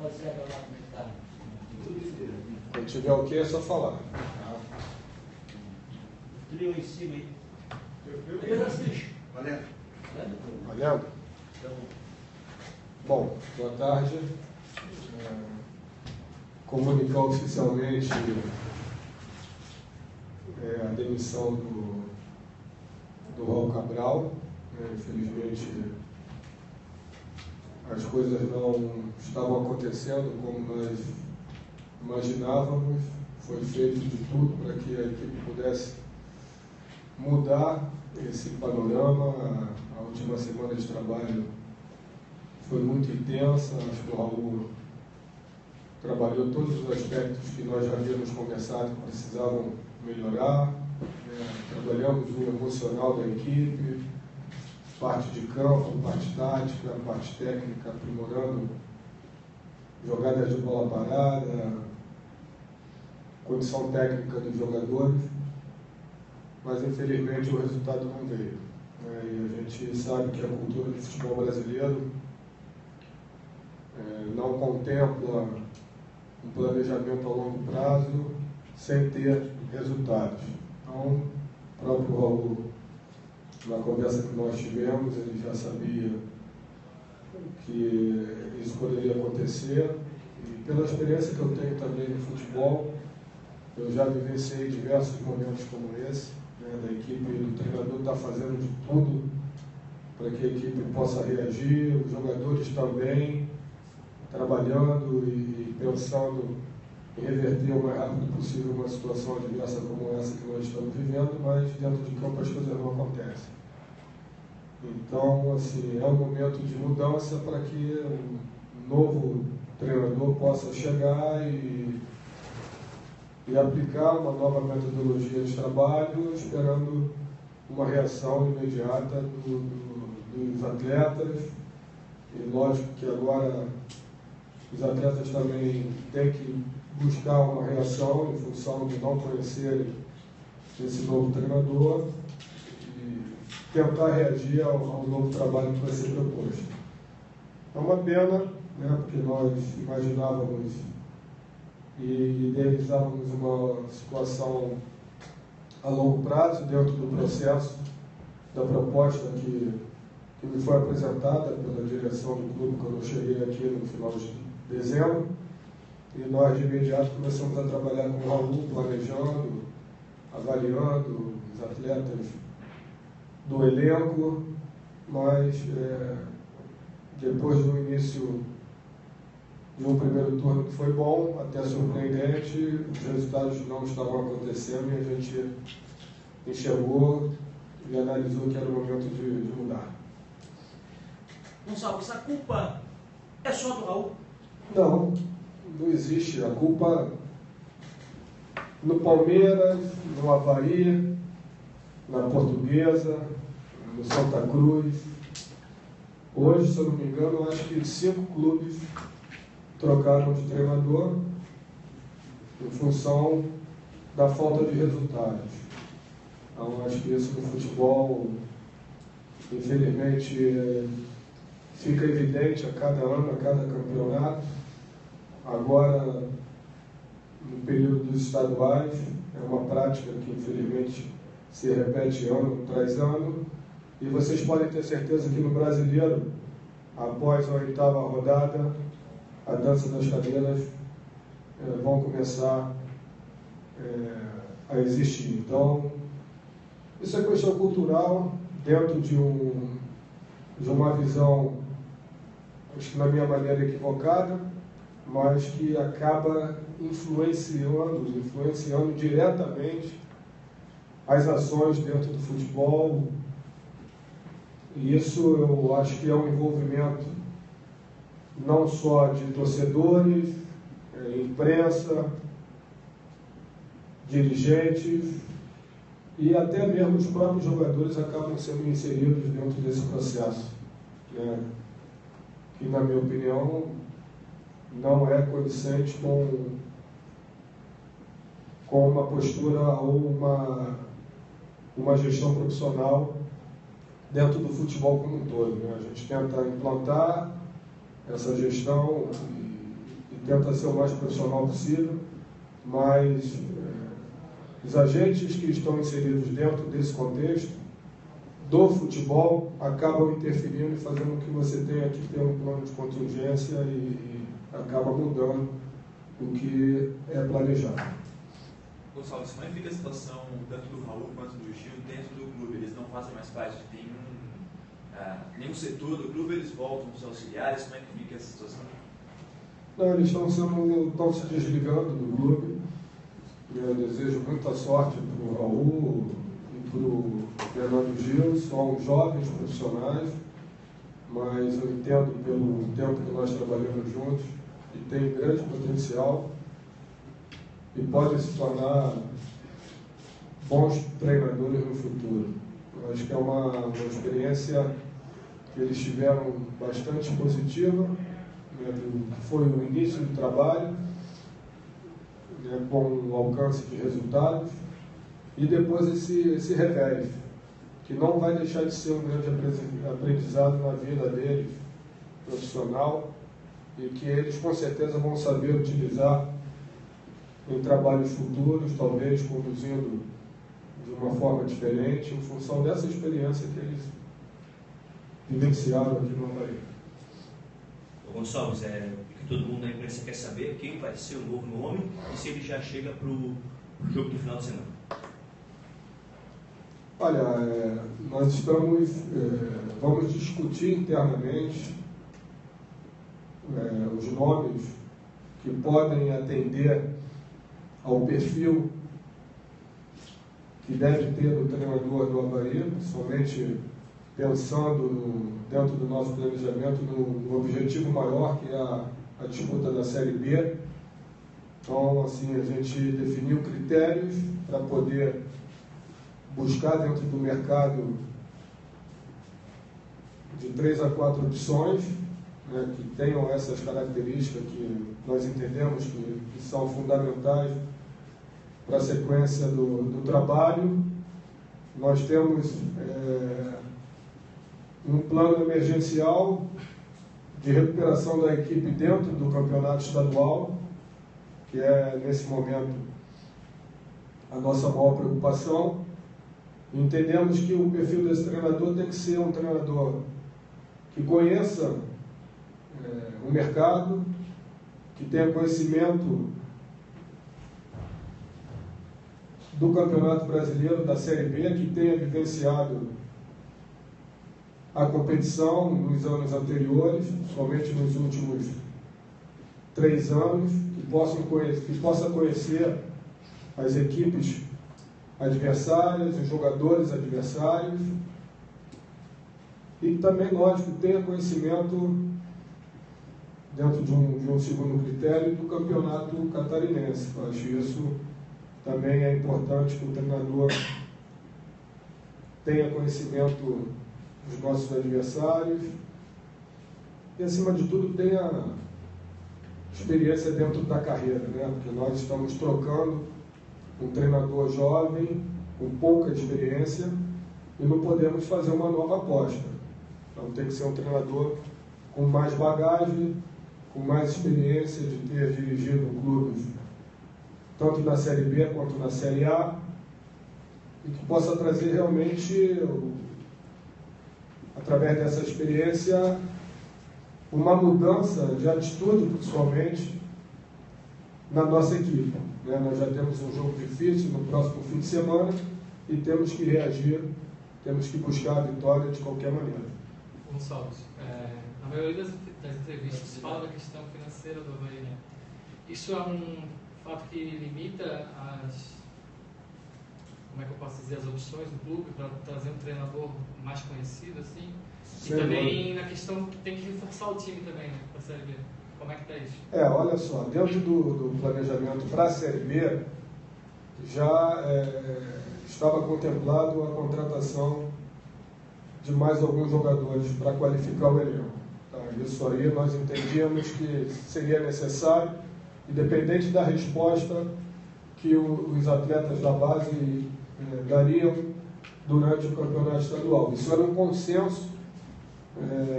Pode ser agora como está. Quando tiver o que é só falar. Trio em cima aí. Valendo? Bom, boa tarde. Comunicar oficialmente a demissão do Raul Cabral. Infelizmente, as coisas não estavam acontecendo como nós imaginávamos. Foi feito de tudo para que a equipe pudesse mudar esse panorama. A última semana de trabalho foi muito intensa. Acho que o Raul trabalhou todos os aspectos que nós já havíamos conversado que precisavam melhorar. Trabalhamos o emocional da equipe, parte de campo, parte tática, parte técnica, aprimorando jogadas de bola parada, condição técnica dos jogadores, mas infelizmente o resultado não veio. E a gente sabe que a cultura do futebol brasileiro não contempla um planejamento a longo prazo sem ter resultados. Então, o próprio Raul, na conversa que nós tivemos, ele já sabia que isso poderia acontecer, e pela experiência que eu tenho também no futebol, eu já vivenciei diversos momentos como esse, da equipe, do treinador está fazendo de tudo para que a equipe possa reagir, os jogadores também, trabalhando e pensando em reverter o mais rápido possível uma situação adversa como essa que nós estamos vivendo, mas dentro de campo as coisas não acontecem. Então, assim, é um momento de mudança para que um novo treinador possa chegar e aplicar uma nova metodologia de trabalho, esperando uma reação imediata dos atletas. E lógico que agora os atletas também têm que buscar uma reação em função de não conhecerem esse novo treinador e tentar reagir ao novo trabalho que vai ser proposto. É uma pena, porque nós imaginávamos e idealizávamos uma situação a longo prazo dentro do processo da proposta que me foi apresentada pela direção do clube quando eu cheguei aqui no final de dezembro, e nós de imediato começamos a trabalhar com o Raul, planejando, avaliando os atletas do elenco, mas depois do início de um primeiro turno que foi bom, até surpreendente, os resultados não estavam acontecendo e a gente enxergou e analisou que era o momento de mudar. Gonçalves, a culpa é só do Raul? Não existe. A culpa no Palmeiras, no Avaí, na Portuguesa, no Santa Cruz. Hoje, se eu não me engano, acho que 5 clubes trocaram de treinador em função da falta de resultados. Então, acho que isso no futebol, infelizmente, fica evidente a cada ano, a cada campeonato. Agora, no período dos estaduais, é uma prática que, infelizmente, se repete ano tras ano. E vocês podem ter certeza que no Brasileiro, após a 8ª rodada, a dança das cadeiras vão começar a existir. Então, isso é questão cultural, dentro de uma visão, acho que na minha maneira equivocada, mas que acaba influenciando diretamente as ações dentro do futebol. E isso eu acho que é um envolvimento não só de torcedores, imprensa, dirigentes, e até mesmo os próprios jogadores acabam sendo inseridos dentro desse processo, que, na minha opinião, não é condizente com uma postura ou uma gestão profissional dentro do futebol como um todo. A gente tenta implantar essa gestão tenta ser o mais profissional possível, mas os agentes que estão inseridos dentro desse contexto do futebol acabam interferindo e fazendo com que você tenha que ter um plano de contingência e acaba mudando o que é planejado. Gonçalves, como é que fica a situação tanto do Raul quanto do Gil dentro do clube? Eles não fazem mais parte de nenhum setor do clube, eles voltam para os auxiliares, como é que fica essa situação? Não, eles estão se desligando do clube. Eu desejo muita sorte para o Raul e para o Fernando Gil, são jovens profissionais, mas eu entendo pelo tempo que nós trabalhamos juntos que tem grande potencial e podem se tornar bons treinadores no futuro. Eu acho que é uma experiência que eles tiveram bastante positiva, né, que foi o início do trabalho, né, com o alcance de resultados, e depois esse revés, que não vai deixar de ser um grande aprendizado na vida deles, profissional, e que eles com certeza vão saber utilizar em trabalhos futuros, talvez conduzindo de uma forma diferente, em função dessa experiência que eles vivenciaram aqui no Havaí. Gonçalves, o que todo mundo da imprensa quer saber quem vai ser o novo nome e se ele já chega para o jogo do final de semana. Olha, nós vamos discutir internamente os nomes que podem atender ao perfil que deve ter o treinador do Havaí, somente pensando dentro do nosso planejamento no objetivo maior, que é a disputa da Série B. Então, assim, a gente definiu critérios para poder buscar dentro do mercado de 3 a 4 opções, né, que tenham essas características que nós entendemos que são fundamentais para a sequência do trabalho. Nós temos um plano emergencial de recuperação da equipe dentro do campeonato estadual, que é, nesse momento, a nossa maior preocupação. Entendemos que o perfil desse treinador tem que ser um treinador que conheça o mercado, que tenha conhecimento do Campeonato Brasileiro, da Série B, que tenha vivenciado a competição nos anos anteriores, somente nos últimos 3 anos, que possa conhecer as equipes adversárias, os jogadores adversários, e também, lógico, tenha conhecimento, dentro de um segundo critério, do campeonato catarinense. Eu acho isso também é importante, que o treinador tenha conhecimento dos nossos adversários e, acima de tudo, tenha experiência dentro da carreira, né? Porque nós estamos trocando um treinador jovem, com pouca experiência, e não podemos fazer uma nova aposta. Então tem que ser um treinador com mais bagagem, com mais experiência de ter dirigido clubes, tanto na Série B quanto na Série A, e que possa trazer realmente, através dessa experiência, uma mudança de atitude, principalmente, na nossa equipe. Nós já temos um jogo difícil no próximo fim de semana e temos que reagir, temos que buscar a vitória de qualquer maneira. Gonçalves, na maioria das entrevistas se fala da questão financeira do Havaí, né? Isso é um fato que limita como é que eu posso dizer, as opções do clube para trazer um treinador mais conhecido, assim? E também na questão que tem que reforçar o time também, né, para a Série B. Como é que está isso? Olha só, dentro do planejamento para a Série B, já estava contemplado a contratação de mais alguns jogadores para qualificar o elenco. Tá? Isso aí nós entendíamos que seria necessário, independente da resposta que os atletas da base dariam durante o campeonato estadual. Isso era um consenso,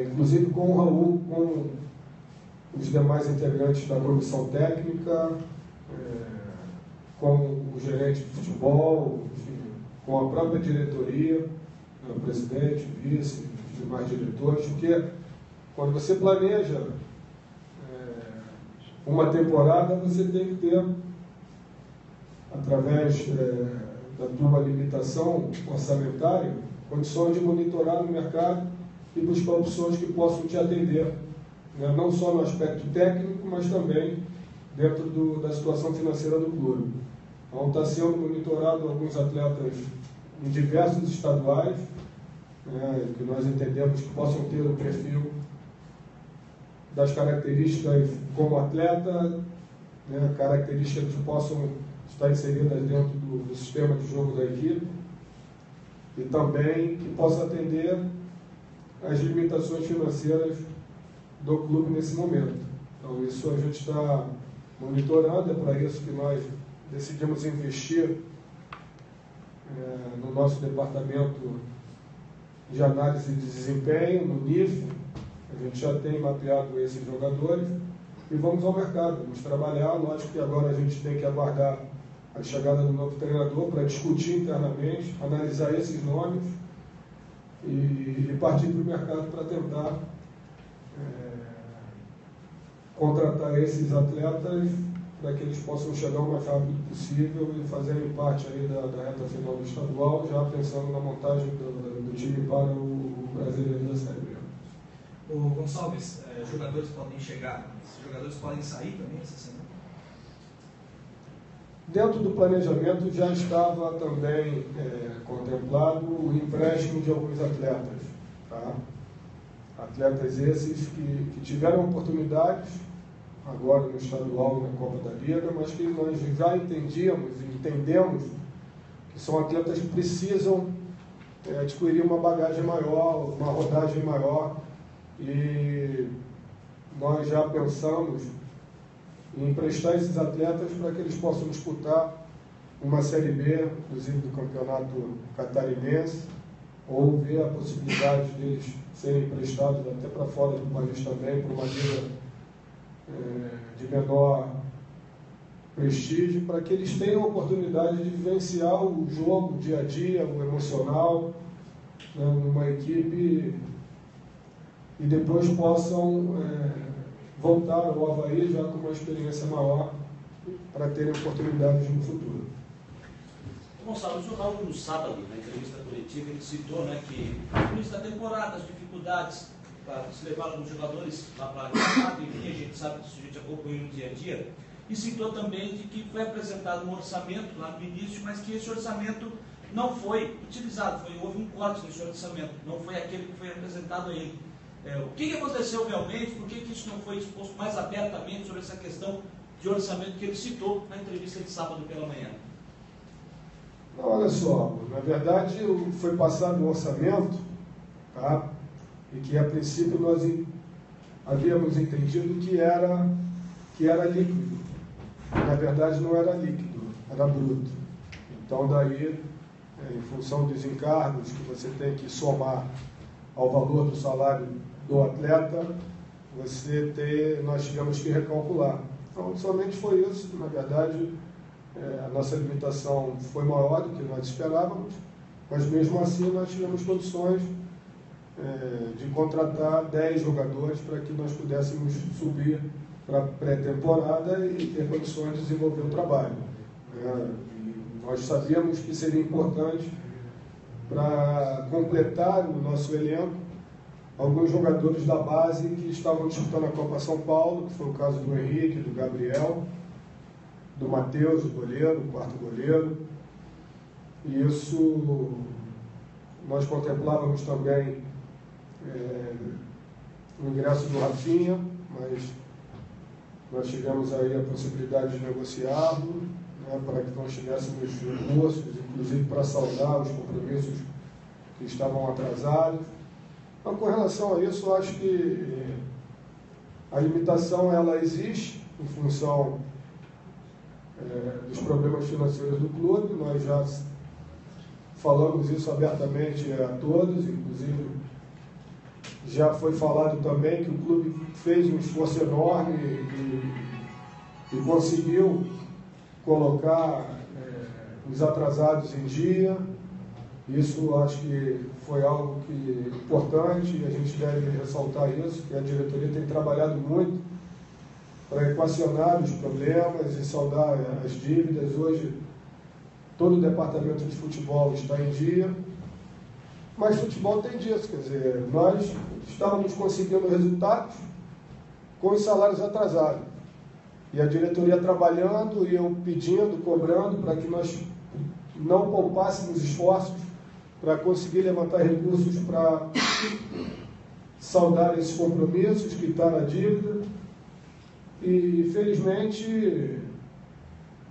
inclusive com o Raul, com os demais integrantes da comissão técnica, com o gerente de futebol, enfim, com a própria diretoria, o presidente, o vice, os demais diretores, porque quando você planeja uma temporada, você tem que ter, através da tua limitação orçamentária, condições de monitorar no mercado e buscar opções que possam te atender, né? Não só no aspecto técnico, mas também dentro da situação financeira do clube. Então, está sendo monitorado alguns atletas em diversos estaduais, né, que nós entendemos que possam ter o perfil das características como atleta, né, características que possam estar inseridas dentro do sistema de jogo da equipe e também que possa atender às limitações financeiras do clube nesse momento. Então, isso a gente está monitorando, é para isso que nós decidimos investir no nosso departamento de análise de desempenho, no NIF. A gente já tem mapeado esses jogadores e vamos ao mercado, vamos trabalhar. Lógico que agora a gente tem que aguardar a chegada do novo treinador para discutir internamente, analisar esses nomes e partir para o mercado para tentar contratar esses atletas para que eles possam chegar o mais rápido possível e fazerem parte aí da reta final do estadual, já pensando na montagem do time para o brasileiro da Série B. O Gonçalves, jogadores podem chegar, esses jogadores podem sair também essa semana? Dentro do planejamento já estava também contemplado o empréstimo de alguns atletas. Tá? Atletas esses que tiveram oportunidades agora no estadual e na Copa da Liga, mas que nós já entendemos e entendemos que são atletas que precisam adquirir uma bagagem maior, uma rodagem maior, e nós já pensamos em emprestar esses atletas para que eles possam disputar uma Série B, inclusive do Campeonato Catarinense, ou ver a possibilidade deles serem emprestados até para fora do país também, por uma liga de menor prestígio, para que eles tenham a oportunidade de vivenciar o jogo, o dia a dia, o emocional, né, numa equipe, e depois possam voltar ao Avaí já com uma experiência maior para terem oportunidades no futuro. Gonçalves, o Raul no sábado, na entrevista coletiva, ele citou, né, que no início da temporada, as dificuldades para se levar alguns jogadores lá para a casa, enfim, a gente sabe disso, a gente acompanha no dia a dia, e citou também de que foi apresentado um orçamento lá no início, mas que esse orçamento não foi utilizado, houve um corte nesse orçamento, não foi aquele que foi apresentado a ele. O que aconteceu realmente, por que isso não foi exposto mais abertamente sobre essa questão de orçamento que ele citou na entrevista de sábado pela manhã? Não, olha só, na verdade foi passado um orçamento, tá? E que a princípio nós havíamos entendido que era líquido. Na verdade não era líquido, era bruto. Então daí, em função dos encargos que você tem que somar ao valor do salário do atleta, nós tivemos que recalcular. Então somente foi isso, na verdade a nossa limitação foi maior do que nós esperávamos, mas mesmo assim nós tivemos condições de contratar 10 jogadores para que nós pudéssemos subir para a pré-temporada e ter condições de desenvolver o trabalho. E nós sabíamos que seria importante para completar o nosso elenco alguns jogadores da base que estavam disputando a Copa São Paulo, que foi o caso do Henrique, do Gabriel, do Matheus, o goleiro, o quarto goleiro. E isso nós contemplávamos também o ingresso do Rafinha, mas nós tivemos aí a possibilidade de negociá-lo, né, para que nós tivéssemos recursos, inclusive para saldar os compromissos que estavam atrasados. Então, com relação a isso, eu acho que a limitação ela existe em função dos problemas financeiros do clube. Nós já falamos isso abertamente a todos, inclusive Já foi falado também que o clube fez um esforço enorme e conseguiu colocar os atrasados em dia. Isso acho que foi algo importante e a gente deve ressaltar isso, que a diretoria tem trabalhado muito para equacionar os problemas e saldar as dívidas. Hoje, todo o departamento de futebol está em dia, mas futebol tem disso, quer dizer, nós estávamos conseguindo resultados com os salários atrasados. E a diretoria trabalhando e eu pedindo, cobrando para que nós não poupássemos esforços para conseguir levantar recursos para saldar esses compromissos, quitar a dívida. E, felizmente,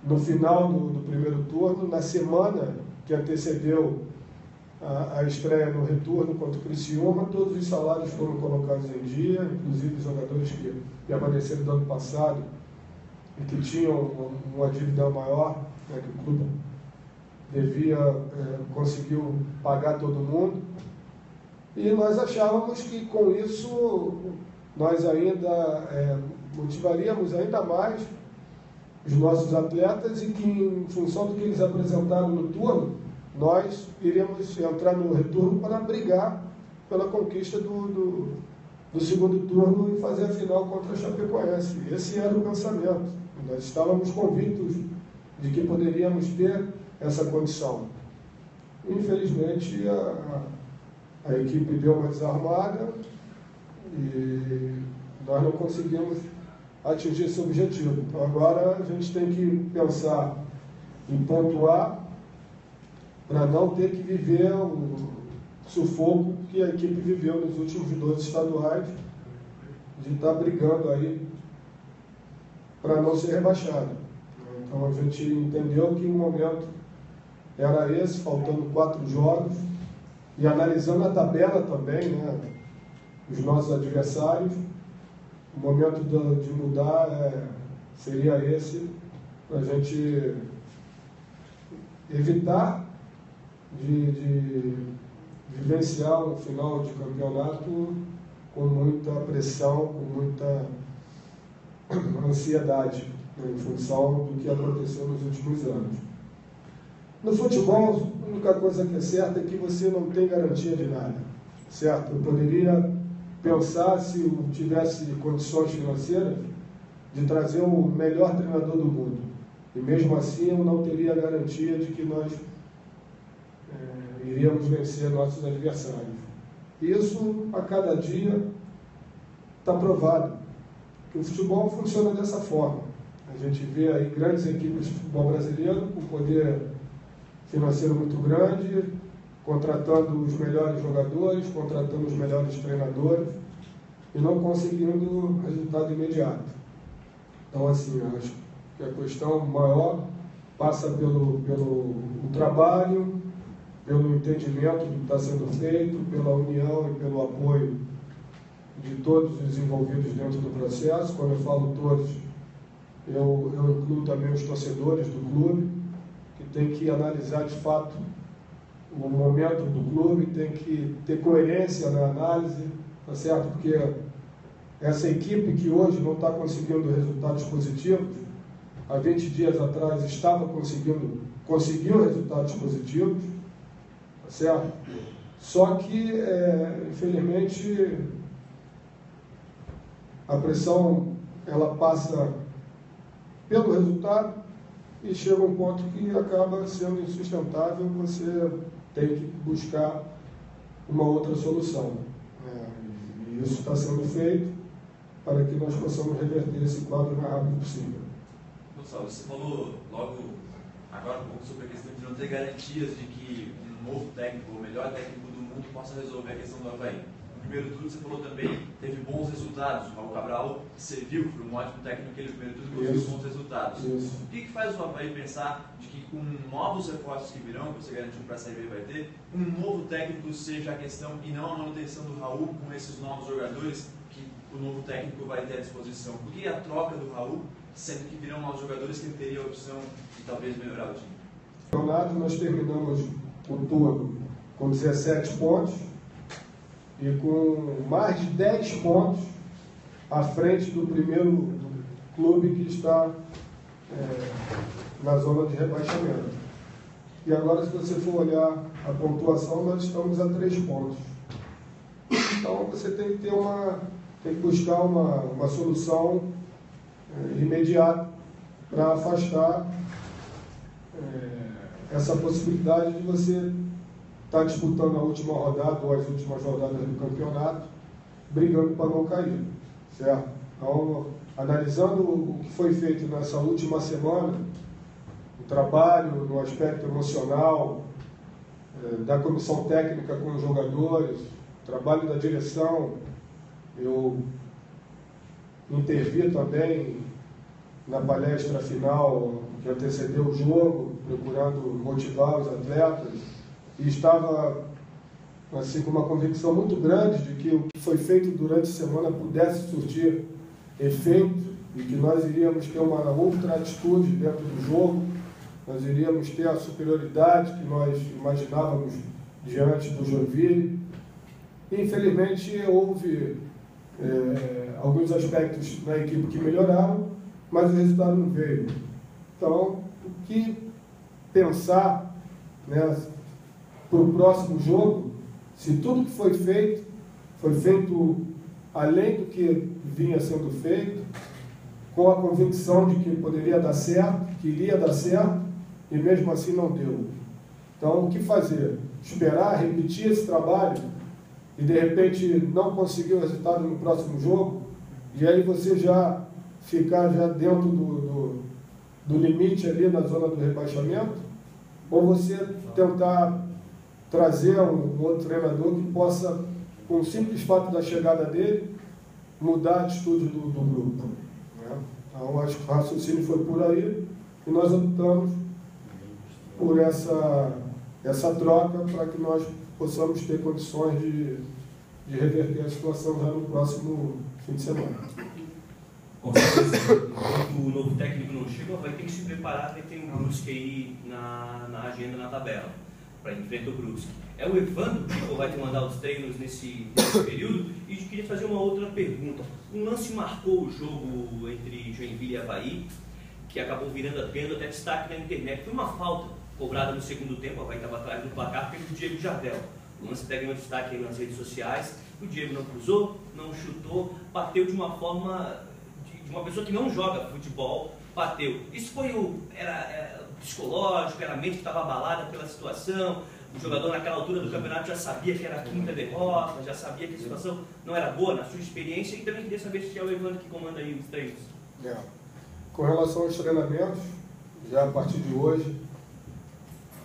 no final do primeiro turno, na semana que antecedeu a estreia no retorno contra o Criciúma, todos os salários foram colocados em dia, inclusive os jogadores que permaneceram do ano passado e que tinham uma dívida maior, né, que o clube conseguiu pagar todo mundo. E nós achávamos que com isso nós ainda motivaríamos ainda mais os nossos atletas e que, em função do que eles apresentaram no turno, nós iríamos entrar no retorno para brigar pela conquista do segundo turno e fazer a final contra a Chapecoense. Esse era o pensamento. Nós estávamos convictos de que poderíamos ter essa condição. Infelizmente, a equipe deu uma desarmada e nós não conseguimos atingir esse objetivo. Então, agora a gente tem que pensar em pontuar para não ter que viver o sufoco que a equipe viveu nos últimos 2 estaduais, de estar brigando aí para não ser rebaixado. Então a gente entendeu que o momento era esse, faltando 4 jogos, e analisando a tabela também, né, os nossos adversários, o momento de mudar seria esse, para a gente evitar de vivenciar um final de campeonato com muita pressão, com muita ansiedade, né, em função do que aconteceu nos últimos anos. No futebol, a única coisa que é certa é que você não tem garantia de nada, certo? Eu poderia pensar, se eu tivesse condições financeiras, de trazer o melhor treinador do mundo. E mesmo assim eu não teria a garantia de que nós iríamos vencer nossos adversários. Isso, a cada dia, está provado que o futebol funciona dessa forma. A gente vê aí grandes equipes de futebol brasileiro com poder financeiro muito grande, contratando os melhores jogadores, contratando os melhores treinadores e não conseguindo resultado imediato. Então, assim, acho que a questão maior passa pelo trabalho, pelo entendimento do que está sendo feito, pela união e pelo apoio de todos os envolvidos dentro do processo. Quando eu falo todos, eu incluo também os torcedores do clube, que tem que analisar de fato o momento do clube, tem que ter coerência na análise, tá certo? Porque essa equipe que hoje não está conseguindo resultados positivos, há 20 dias atrás conseguiu resultados positivos, tá certo? Só que, infelizmente, a pressão ela passa pelo resultado e chega a um ponto que acaba sendo insustentável, você tem que buscar uma outra solução. E isso está sendo feito para que nós possamos reverter esse quadro o mais rápido possível. Gonçalo, você falou logo agora um pouco sobre a questão de não ter garantias de que um novo técnico, o melhor técnico do mundo, possa resolver a questão do Avaí. No primeiro turno, você falou também, teve bons resultados. O Raul Cabral serviu, foi um ótimo técnico naquele primeiro turno, conseguiu bons resultados. Isso. O que faz o Avaí pensar de que com novos reforços que virão, que você garantiu para a Série B vai ter, um novo técnico seja a questão e não a manutenção do Raul com esses novos jogadores que o novo técnico vai ter à disposição? Por que a troca do Raul, sendo que virão novos jogadores que ele teria a opção de talvez melhorar o time? No campeonato, nós terminamos o turno com 17 pontos e com mais de 10 pontos à frente do primeiro clube que está na zona de rebaixamento. E agora, se você for olhar a pontuação, nós estamos a 3 pontos. Então, você tem que buscar uma solução imediata para afastar essa possibilidade de você estar disputando a última rodada ou as últimas rodadas do campeonato, brigando para não cair, certo? Então, analisando o que foi feito nessa última semana, o trabalho no aspecto emocional, da comissão técnica com os jogadores, o trabalho da direção, eu intervi também na palestra final que antecedeu o jogo, procurando motivar os atletas, e estava assim, com uma convicção muito grande de que o que foi feito durante a semana pudesse surtir efeito e que nós iríamos ter uma outra atitude dentro do jogo, nós iríamos ter a superioridade que nós imaginávamos diante do Joinville. Infelizmente, houve alguns aspectos na equipe que melhoraram, mas o resultado não veio. Então, o que pensar, né, para o próximo jogo, se tudo que foi feito além do que vinha sendo feito, com a convicção de que poderia dar certo, que iria dar certo, e mesmo assim não deu. Então, o que fazer? Esperar, repetir esse trabalho, e de repente não conseguir o resultado no próximo jogo, e aí você já ficar já dentro do limite ali na zona do rebaixamento, ou você tentar trazer um outro treinador que possa, com o simples fato da chegada dele, mudar a atitude do grupo. Né? Então, acho que o raciocínio foi por aí, e nós optamos por essa troca para que nós possamos ter condições de reverter a situação já no próximo fim de semana. Com certeza, enquanto o novo técnico não chega, vai ter que se preparar, vai ter um Brusque aí na agenda, na tabela, para enfrentar o Brusque. É o Evandro que vai te mandar os treinos nesse período? E eu queria fazer uma outra pergunta. Um lance marcou o jogo entre Joinville e Avaí, que acabou tendo até destaque na internet. Foi uma falta cobrada no segundo tempo, o Avaí estava atrás do placar, pelo Diego Jardel. O lance pega um destaque aí nas redes sociais. O Diego não cruzou, não chutou, bateu de uma forma de uma pessoa que não joga futebol, bateu. Isso foi era psicológico, era a mente que estava abalada pela situação. O jogador naquela altura do campeonato já sabia que era a quinta derrota, já sabia que a situação não era boa na sua experiência, e também queria saber se é o Evandro que comanda aí os treinos. Com relação aos treinamentos, já a partir de hoje,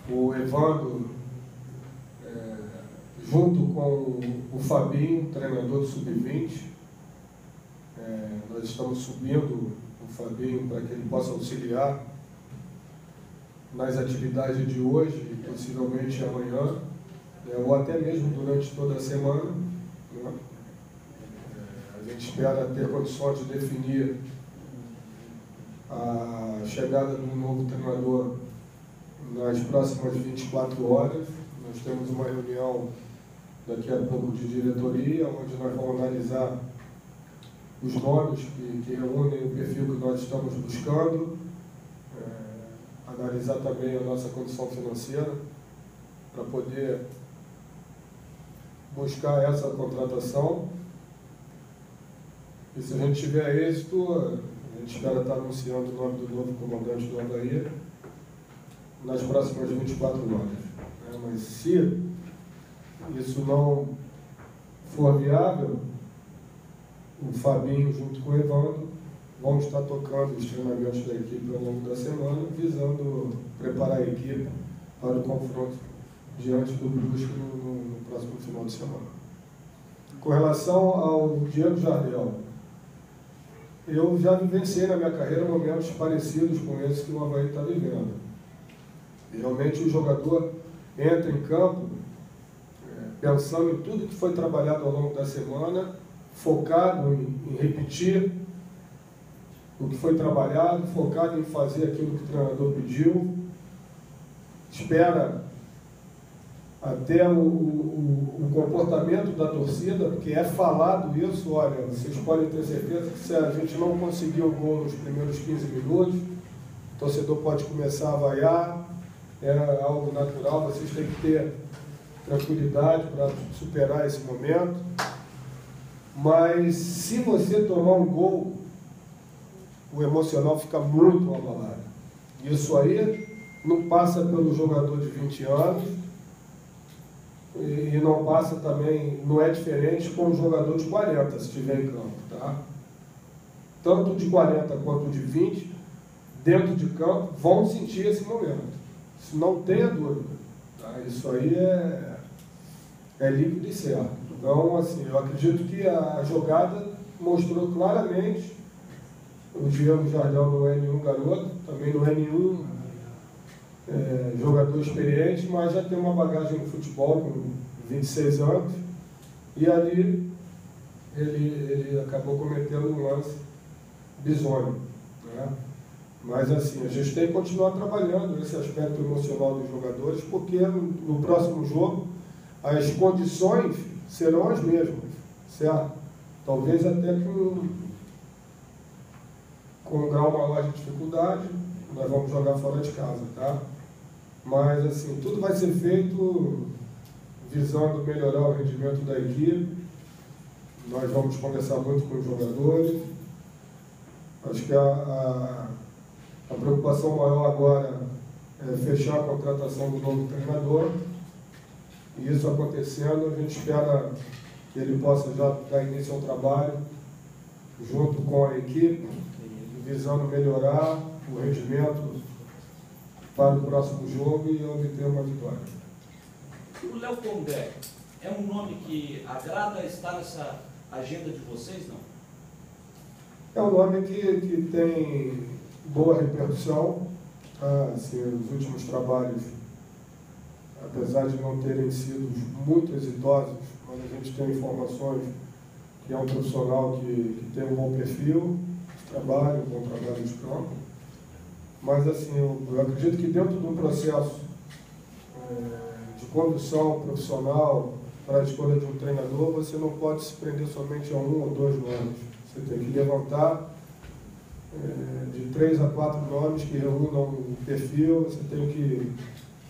o Evandro, junto com o Fabinho, treinador do Sub-20, nós estamos subindo o Fabinho para que ele possa auxiliar nas atividades de hoje e possivelmente amanhã, ou até mesmo durante toda a semana. Né? A gente espera ter condições de definir a chegada de um novo treinador nas próximas 24 horas. Nós temos uma reunião daqui a pouco de diretoria, onde nós vamos analisar os nomes que reúnem o perfil que nós estamos buscando, analisar também a nossa condição financeira, para poder buscar essa contratação. E se a gente tiver êxito, a gente espera estar anunciando o nome do novo comandante do Avaí nas próximas 24 horas. Mas se isso não for viável, o Fabinho, junto com o Evandro, vão estar tocando os treinamentos da equipe ao longo da semana, visando preparar a equipe para o confronto diante do Brusque no próximo final de semana. Com relação ao Diego Jardel, eu já vivenciei na minha carreira momentos parecidos com esse que o Avaí está vivendo. E realmente o jogador entra em campo pensando em tudo que foi trabalhado ao longo da semana, focado em repetir o que foi trabalhado, focado em fazer aquilo que o treinador pediu, espera até o comportamento da torcida, porque é falado isso, olha, vocês podem ter certeza que se a gente não conseguir o gol nos primeiros 15 minutos, o torcedor pode começar a vaiar, é algo natural, vocês têm que ter tranquilidade para superar esse momento. Mas se você tomar um gol, o emocional fica muito abalado. Isso aí não passa pelo jogador de 20 anos e não passa também, não é diferente com o jogador de 40, se estiver em campo, tá? Tanto de 40 quanto de 20, dentro de campo, vão sentir esse momento. Isso não tenha dúvida, tá? Isso aí é líquido e certo. Então, assim, eu acredito que a jogada mostrou claramente. O Diego Jardel não é nenhum garoto, também não é nenhum jogador experiente, mas já tem uma bagagem no futebol com 26 anos. E ali ele acabou cometendo um lance bizonho, né? Mas assim, a gente tem que continuar trabalhando esse aspecto emocional dos jogadores, porque no próximo jogo as condições serão as mesmas, certo? Talvez até com um grau maior de dificuldade, nós vamos jogar fora de casa, tá? Mas assim, tudo vai ser feito visando melhorar o rendimento da equipe. Nós vamos conversar muito com os jogadores. Acho que a preocupação maior agora é fechar a contratação do novo treinador. E isso acontecendo, a gente espera que ele possa já dar início ao trabalho junto com a equipe, visando melhorar o rendimento para o próximo jogo e obter uma vitória. O Léo Condé é um nome que agrada estar nessa agenda de vocês, não? É um nome que tem boa repercussão. Assim, os últimos trabalhos, apesar de não terem sido muito exitosos, mas a gente tem informações que é um profissional que tem um bom perfil de trabalho, um bom trabalho de campo. Mas assim, eu acredito que dentro de um processo de condução profissional para a escolha de um treinador, você não pode se prender somente a um ou dois nomes. Você tem que levantar de 3 a 4 nomes que reúnam um perfil, você tem que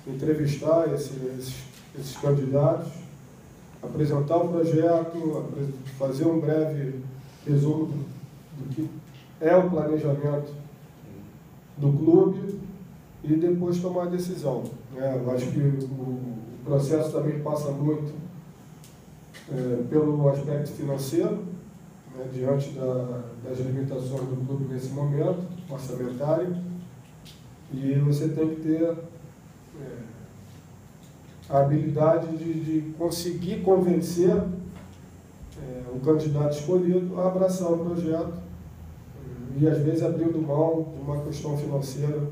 entrevistar esses candidatos, apresentar o projeto, fazer um breve resumo do que é o planejamento do clube e depois tomar a decisão. Eu acho que o processo também passa muito pelo aspecto financeiro, diante das limitações do clube nesse momento, orçamentário, e você tem que ter a habilidade de conseguir convencer o candidato escolhido a abraçar o projeto e, às vezes, abrindo mão de uma questão financeira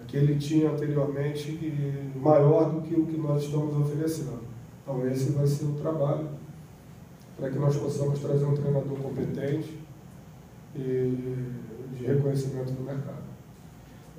que ele tinha anteriormente e maior do que o que nós estamos oferecendo. Então, esse vai ser o trabalho para que nós possamos trazer um treinador competente e de reconhecimento do mercado.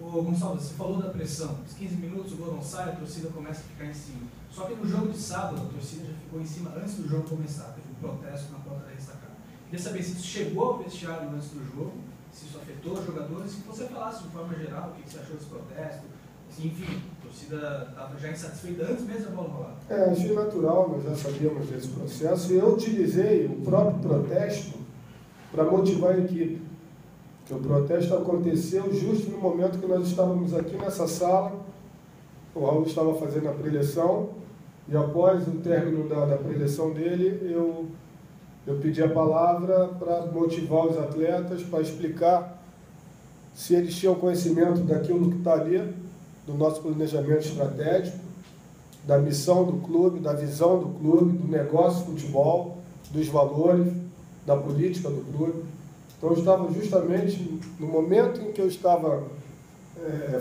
Ô Gonçalves, você falou da pressão. Os 15 minutos o gol não sai, a torcida começa a ficar em cima. Só que no jogo de sábado, a torcida já ficou em cima antes do jogo começar. Teve um protesto na porta da ressacada. Queria saber se isso chegou ao vestiário antes do jogo, se isso afetou os jogadores, e que você falasse de forma geral o que você achou desse protesto. Enfim, a torcida estava já insatisfeita antes mesmo da bola rolar. Achei natural, nós já sabíamos desse processo, e eu utilizei o próprio protesto para motivar a equipe. O protesto aconteceu justo no momento que nós estávamos aqui nessa sala, o Raul estava fazendo a preleção, e após o término da preleção dele, eu pedi a palavra para motivar os atletas, para explicar se eles tinham conhecimento daquilo que está ali, do nosso planejamento estratégico, da missão do clube, da visão do clube, do negócio futebol, dos valores, da política do clube. Então, eu estava justamente no momento em que eu estava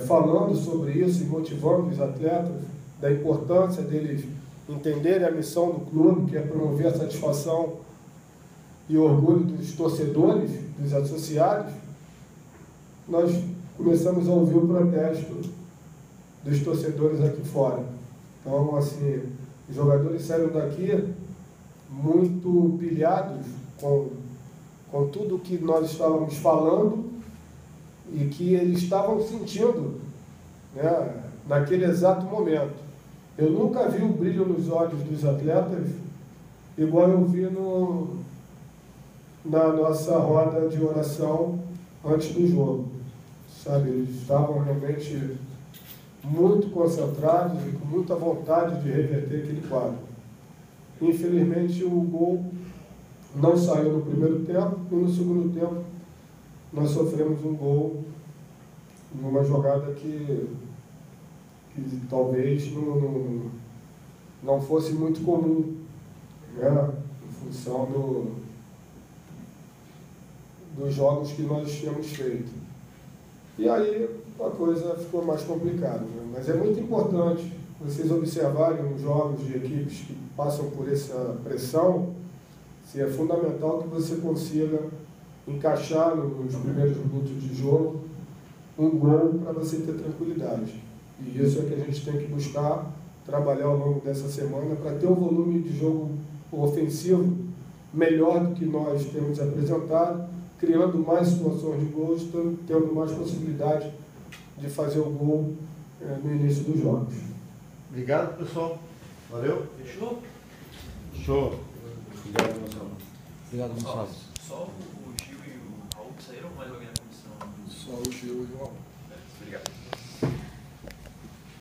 falando sobre isso e motivando os atletas, da importância deles entenderem a missão do clube, que é promover a satisfação e orgulho dos torcedores, dos associados, nós começamos a ouvir o protesto dos torcedores aqui fora. Então, assim, os jogadores saíram daqui muito pilhados com tudo que nós estávamos falando e que eles estavam sentindo, né, naquele exato momento. Eu nunca vi o brilho nos olhos dos atletas igual eu vi na nossa roda de oração antes do jogo. Sabe, eles estavam realmente muito concentrados e com muita vontade de reverter aquele quadro. Infelizmente, o gol não saiu no primeiro tempo e no segundo tempo nós sofremos um gol numa jogada que talvez não fosse muito comum, né, em função dos jogos que nós tínhamos feito. E aí a coisa ficou mais complicada, né? Mas é muito importante vocês observarem os jogos de equipes que passam por essa pressão, se é fundamental que você consiga encaixar nos primeiros minutos de jogo um gol para você ter tranquilidade. E isso é que a gente tem que buscar trabalhar ao longo dessa semana para ter um volume de jogo ofensivo melhor do que nós temos apresentado, criando mais situações de gols, tendo mais possibilidade de fazer o gol no início dos jogos. Obrigado, pessoal. Valeu. Fechou? Show. Obrigado, Gonçalo. Obrigado, Gonçalo. Só o Gil e o Raul que saíram, ou mais alguém na comissão? Só o Gil e o Raul.